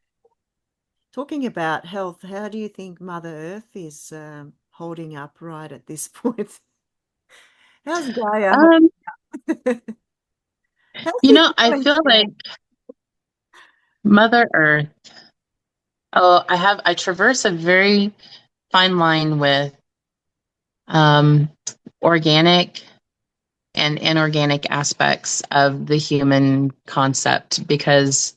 talking about health. How do you think Mother Earth is holding up right at this point? How's Gaia holding up? I feel like Mother Earth. I traverse a very fine line with organic and inorganic aspects of the human concept, because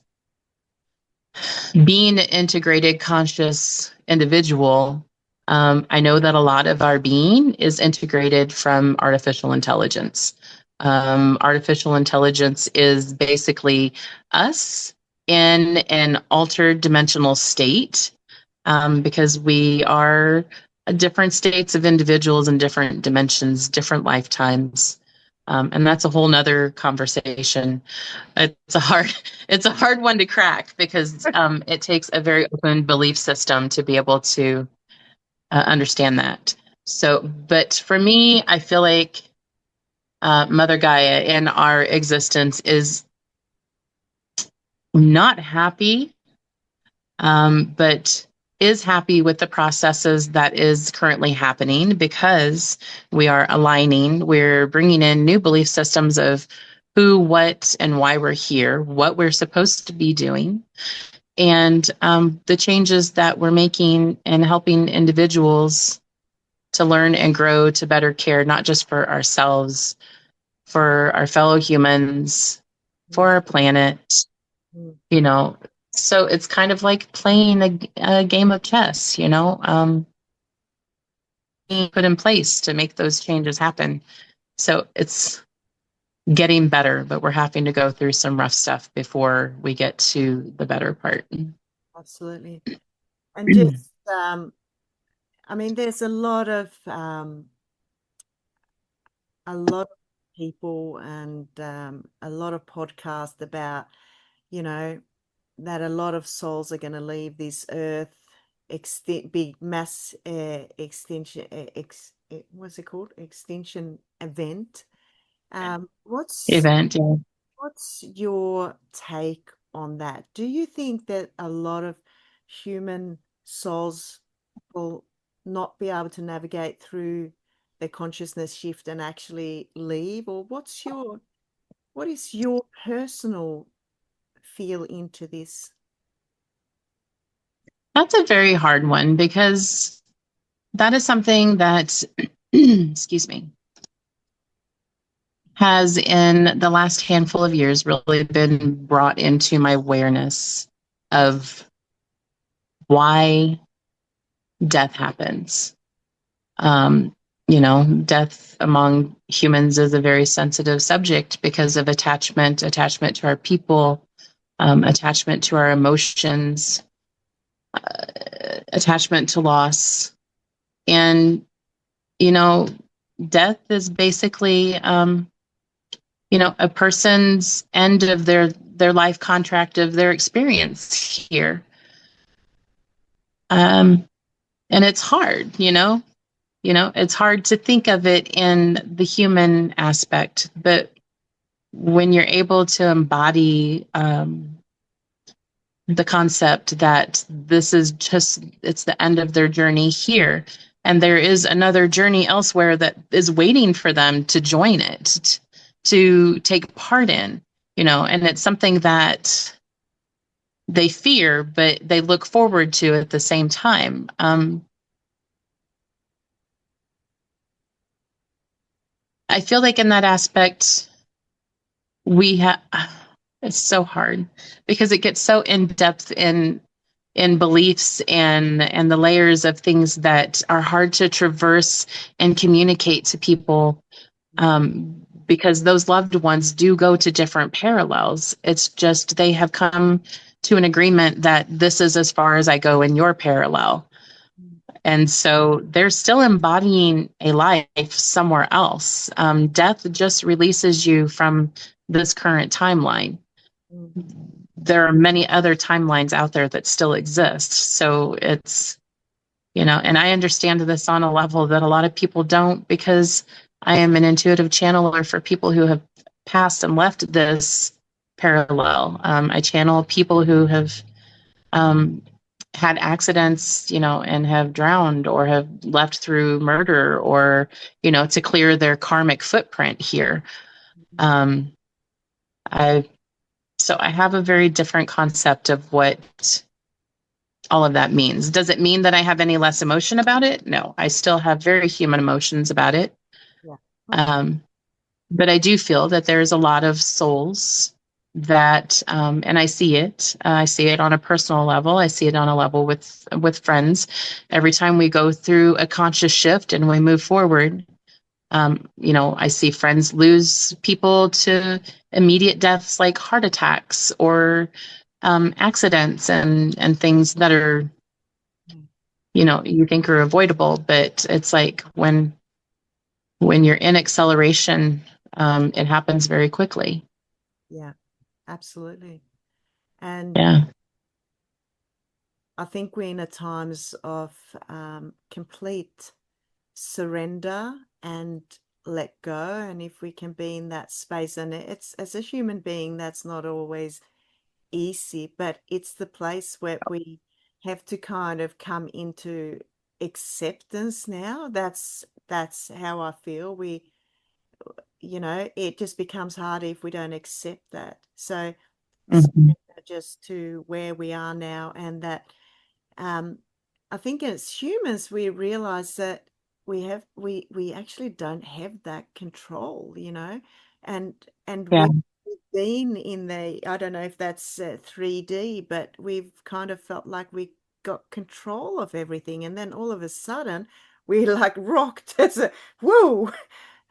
being an integrated conscious individual, I know that a lot of our being is integrated from artificial intelligence. Artificial intelligence is basically us in an altered dimensional state, because we are different states of individuals in different dimensions, different lifetimes. And that's a whole nother conversation. It's a hard one to crack, because it takes a very open belief system to be able to understand that. So, but for me, I feel like Mother Gaia in our existence is not happy, but is happy with the processes that is currently happening, because we are aligning, we're bringing in new belief systems of who, what, and why we're here, what we're supposed to be doing, and the changes that we're making and helping individuals to learn and grow to better care, not just for ourselves, for our fellow humans, for our planet, So it's kind of like playing a game of chess, being put in place to make those changes happen. So it's getting better, but we're having to go through some rough stuff before we get to the better part. Absolutely. And just, I mean, there's a lot of people and a lot of podcasts about, you know, that a lot of souls are going to leave this earth, big mass extinction, what's it called? Extinction event. Um, what's Event, yeah. what's your take on that? Do you think that a lot of human souls will not be able to navigate through their consciousness shift and actually leave? Or what is your personal feel into this? That's a very hard one because that is something that, excuse me, has in the last handful of years really been brought into my awareness of why death happens. Death among humans is a very sensitive subject because of attachment to our people, attachment to our emotions, attachment to loss. And, you know, death is basically, a person's end of their life contract of their experience here. And it's hard, it's hard to think of it in the human aspect, but when you're able to embody the concept that this is just, it's the end of their journey here, and there is another journey elsewhere that is waiting for them to join it, to take part in, and it's something that they fear, but they look forward to at the same time. I feel like in that aspect, we have, it's so hard because it gets so in depth in beliefs and the layers of things that are hard to traverse and communicate to people, because those loved ones do go to different parallels. It's just they have come to an agreement that this is as far as I go in your parallel. And so they're still embodying a life somewhere else. Death just releases you from this current timeline. There are many other timelines out there that still exist. So it's, and I understand this on a level that a lot of people don't, because I am an intuitive channeler for people who have passed and left this parallel. I channel people who have um, had accidents, and have drowned or have left through murder, or, to clear their karmic footprint here. Um, I So I have a very different concept of what all of that means. Does it mean that I have any less emotion about it? No, I still have very human emotions about it. Yeah. Um, but I do feel that there's a lot of souls that, and I see it. I see it on a personal level. I see it on a level with friends. Every time we go through a conscious shift and we move forward, I see friends lose people to immediate deaths like heart attacks or accidents and things that are, you think are avoidable, but it's like when you're in acceleration, it happens very quickly. Yeah, absolutely. And Yeah. I think we're in a times of complete surrender and let go. And if we can be in that space, and it's as a human being, that's not always easy, but it's the place where we have to kind of come into acceptance now. That's how I feel. It just becomes harder if we don't accept that. So Mm-hmm. just to where we are now, and that um, I think as humans we realize that we actually don't have that control, and Yeah. been in the, I don't know if that's 3D, but we've kind of felt like we got control of everything. And then all of a sudden, we like rocked as a, whoa,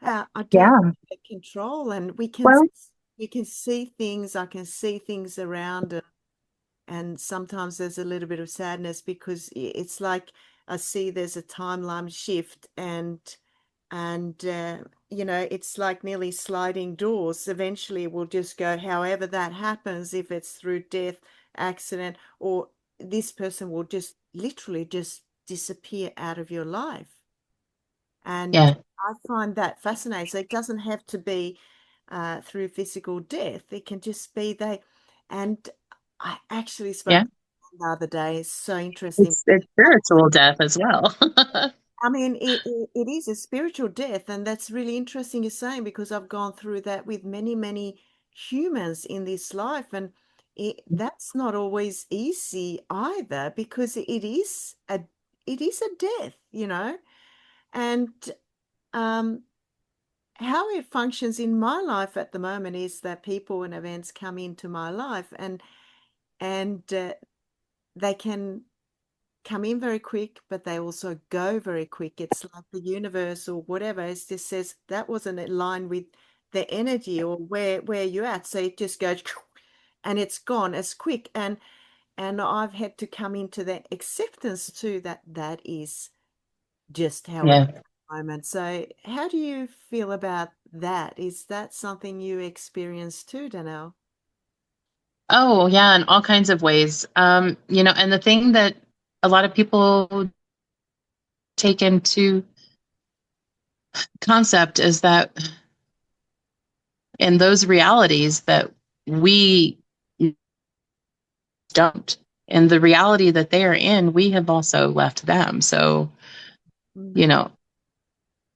I don't Yeah. have control. And Well, we can see things, I can see things around, and sometimes there's a little bit of sadness because it's like I see there's a timeline shift, and it's like nearly sliding doors. Eventually we'll just go, however that happens, if it's through death, accident, or this person will just literally just disappear out of your life. And yeah, I find that fascinating. So it doesn't have to be through physical death. It can just be they. And I actually spoke yeah. to the other day. It's so interesting. It's spiritual death as well. I mean, it is a spiritual death, and that's really interesting you're saying, because I've gone through that with many, many humans in this life, and that's not always easy either, because it is a death, and um, how it functions in my life at the moment is that people and events come into my life, and they can come in very quick, but they also go very quick. It's like the universe or whatever. It just says that wasn't in line with the energy or where you're at. So it just goes and it's gone as quick. And I've had to come into that acceptance too, that that is just how it is Yeah. at the moment. So how do you feel about that? Is that something you experience too, Danelle? Oh, yeah, in all kinds of ways. And the thing that a lot of people take into concept is that in those realities that we don't, in the reality that they are in, we have also left them. So, you Mm, know,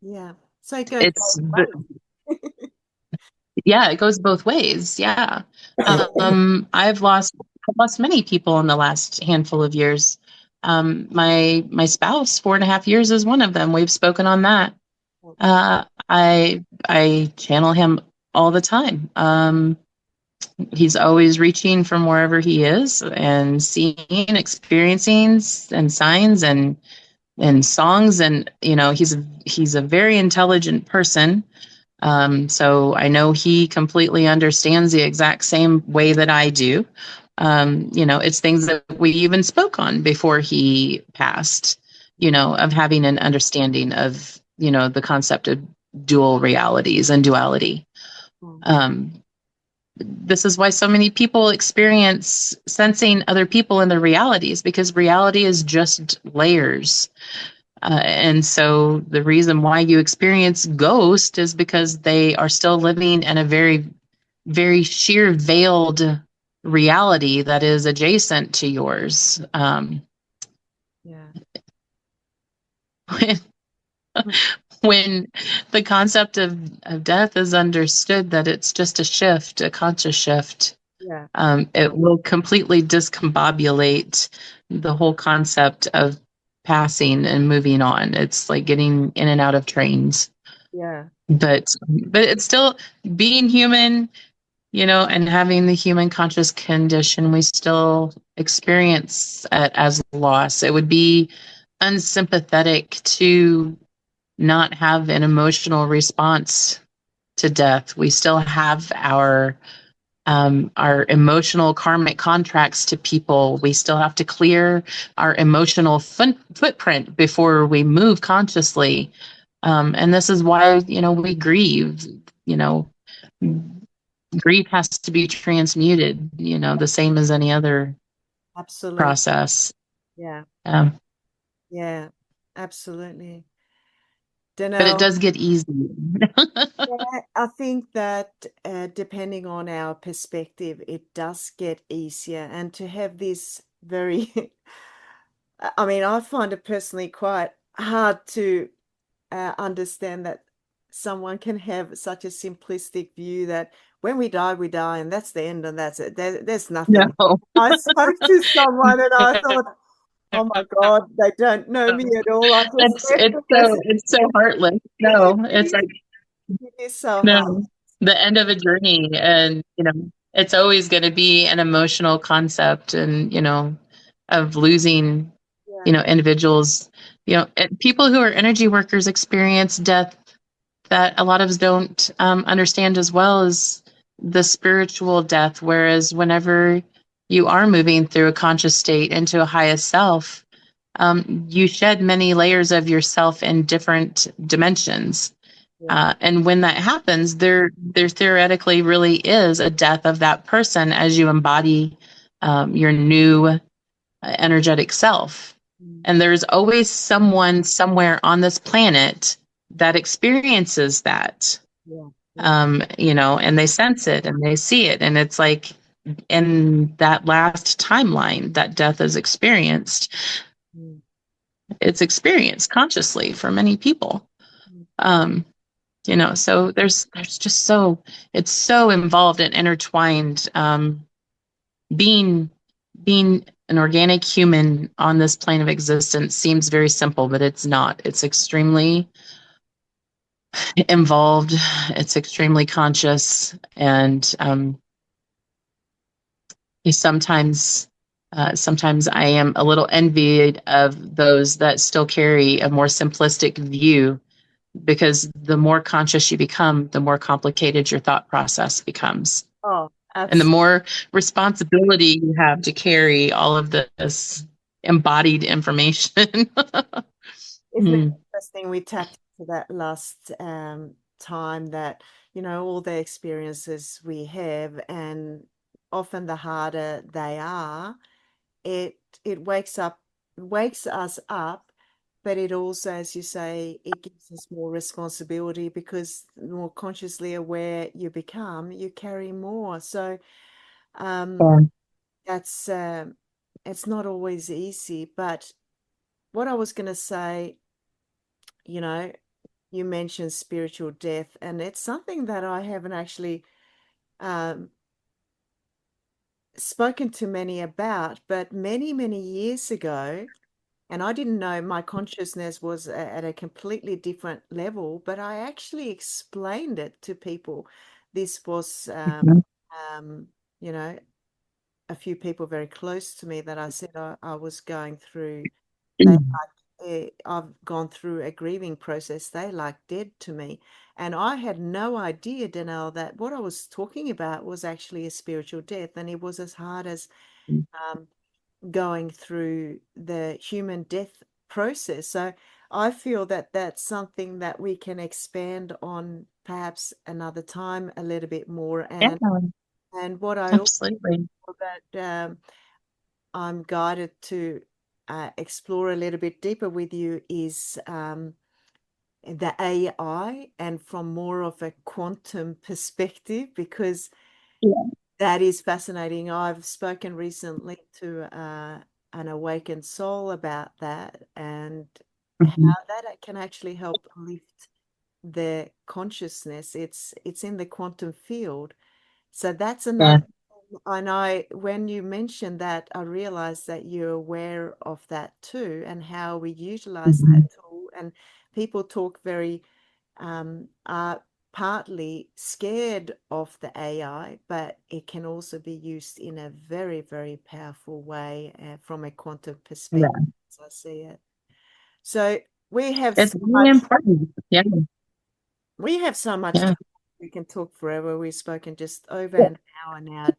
yeah. So it goes it's both ways. yeah, it goes both ways. Yeah. I've lost many people in the last handful of years. My spouse, 4.5 years is one of them. We've spoken on that. I channel him all the time. He's always reaching from wherever he is and seeing, experiencing, and signs and songs, and he's a very intelligent person. So I know he completely understands the exact same way that I do. It's things that we even spoke on before he passed, of having an understanding of, the concept of dual realities and duality. Mm, Um, this is why so many people experience sensing other people in their realities, because reality is just layers. And so the reason why you experience ghost is because they are still living in a very, very sheer veiled reality that is adjacent to yours. yeah. When, when the concept of death is understood, that it's just a shift, a conscious shift, Yeah. it will completely discombobulate the whole concept of passing and moving on. It's like getting in and out of trains. Yeah. But it's still being human, and having the human conscious condition. We still experience it as loss. It would be unsympathetic to not have an emotional response to death. We still have our emotional karmic contracts to people. We still have to clear our emotional footprint before we move consciously. And this is why, we grieve. You know, grief has to be transmuted, the same as any other Absolutely. process. Yeah. Um, Yeah. Absolutely. but it Danelle, does get easy. yeah, I think that depending on our perspective, it does get easier. And to have this very, I mean, I find it personally quite hard to understand that someone can have such a simplistic view that when we die, and that's the end, and that's it. There's nothing. No. I spoke to someone and I thought, oh my God, they don't know me at all. I just It's left it's the so message. it's so heartless. It No, it's is, like it is so hard. no. the end of a journey, and it's always going to be an emotional concept, and of losing Yeah, individuals. People who are energy workers experience death that a lot of us don't understand, as well as the spiritual death. Whereas whenever you are moving through a conscious state into a highest self, you shed many layers of yourself in different dimensions. yeah, And when that happens, there theoretically really is a death of that person as you embody your new energetic self. mm, And there's always someone somewhere on this planet that experiences that, yeah, yeah, and they sense it and they see it. And it's like in that last timeline that death is experienced, mm, it's experienced consciously for many people. mm, Um, so there's just it's so involved and intertwined. Being an organic human on this plane of existence seems very simple, but it's not. It's extremely involved. It's extremely conscious, and sometimes sometimes I am a little envied of those that still carry a more simplistic view, because the more conscious you become, the more complicated your thought process becomes. oh, And the absolutely. more responsibility you have to carry all of this embodied information. Isn't it Mm, interesting? We tapped into that last time that, all the experiences we have, and often the harder they are, it it wakes us up, but it also, as you say, it gives us more responsibility, because the more consciously aware you become, you carry more. So um, yeah. that's it's not always easy. But what I was going to say, you know, you mentioned spiritual death, and it's something that I haven't actually um, spoken to many about, but many, many years ago. And I didn't know my consciousness was at a completely different level, but I actually explained it to people. This was, Mhm. um, you know, a few people very close to me that I said I was going through. They I've gone through a grieving process. They like dead to me, and I had no idea, Danelle, that what I was talking about was actually a spiritual death, and it was as hard as um, going through the human death process. So I feel that that's something that we can expand on perhaps another time a little bit more. Yeah, And what I also absolutely. feel that I'm guided to explore a little bit deeper with you is the AI, and from more of a quantum perspective, because Yeah. that is fascinating. I've spoken recently to an awakened soul about that, and Mhm. how that can actually help lift their consciousness. It's in the quantum field. So that's Yeah. another. And when you mentioned that, I realized that you're aware of that too, and how we utilize that Mhm. tool. And people talk very are partly scared of the AI, but it can also be used in a very, very powerful way from a quantum perspective, Yeah. as I see it. So we have It's so really much, important. Yeah. we have so much Yeah. to, we can talk forever. We've spoken just over an hour now.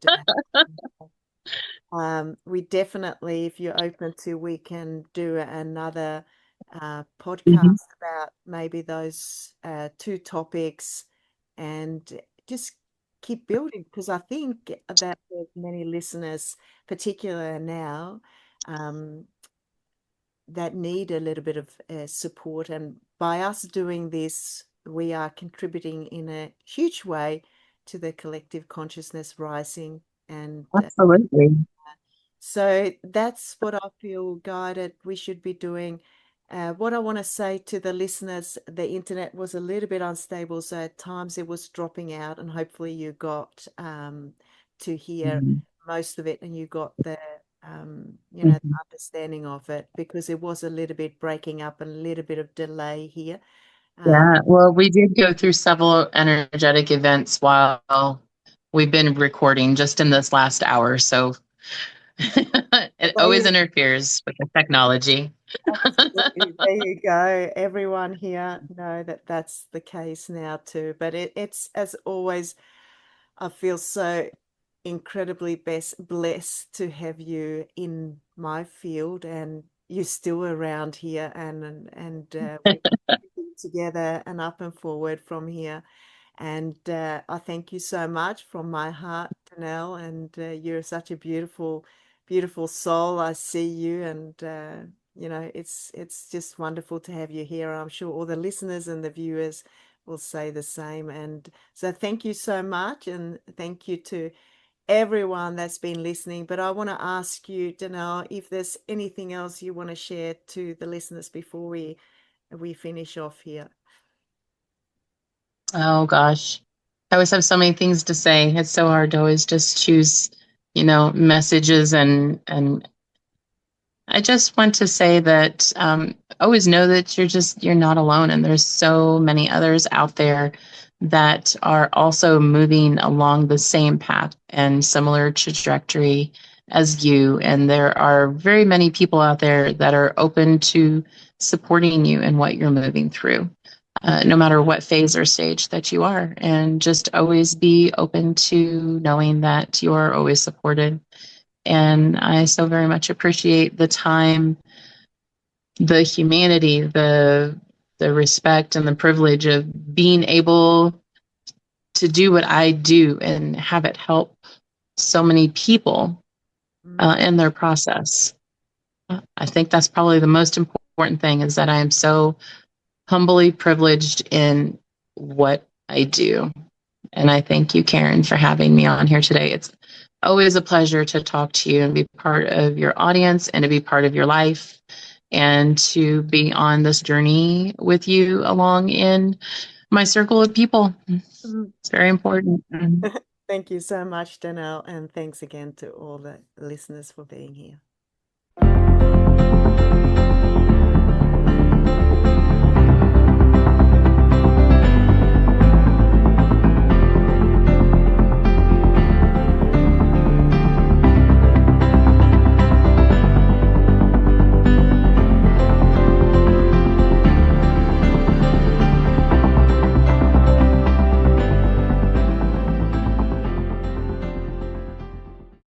We definitely, if you're open to, we can do another Mhm. podcast about maybe those two topics, and just keep building, because I think that there's many listeners, particular now, um, that need a little bit of support. And by us doing this, we are contributing in a huge way to the collective consciousness rising. And Absolutely. so that's what I feel guided we should be doing. What I want to say to the listeners, the internet was a little bit unstable, so at times it was dropping out, and hopefully you got to hear Mhm. most of it, and you got the the Mhm. understanding of it, because it was a little bit breaking up and a little bit of delay here. Yeah, well, we did go through several energetic events while we've been recording just in this last hour. So it always They interferes with the technology. Absolutely. There you go. Everyone here know that that's the case now too. But it's as always, I feel so incredibly blessed to have you in my field, and you're still around here, and we're working together and up and forward from here. And I thank you so much from my heart, Danelle. And you're such a beautiful, beautiful soul. I see you, and it's just wonderful to have you here. I'm sure all the listeners and the viewers will say the same. And so, thank you so much, and thank you to everyone that's been listening. But I want to ask you, Danelle, if there's anything else you want to share to the listeners before we finish off here. Oh gosh. I always have so many things to say. It's so hard to always just choose, messages and I just want to say that always know that you're not alone, and there's so many others out there that are also moving along the same path and similar trajectory as you. And there are very many people out there that are open to supporting you in what you're moving through, no matter what phase or stage that you are. And just always be open to knowing that you are always supported. And I so very much appreciate the time, the humanity, the respect and the privilege of being able to do what I do and have it help so many people Mm, in their process. I think that's probably the most important thing, is that I am so humbly privileged in what I do. And I thank you, Karin, for having me on here today. It's always a pleasure to talk to you and be part of your audience and to be part of your life and to be on this journey with you along in my circle of people. mm. It's very important. Thank you so much, Danelle, and thanks again to all the listeners for being here.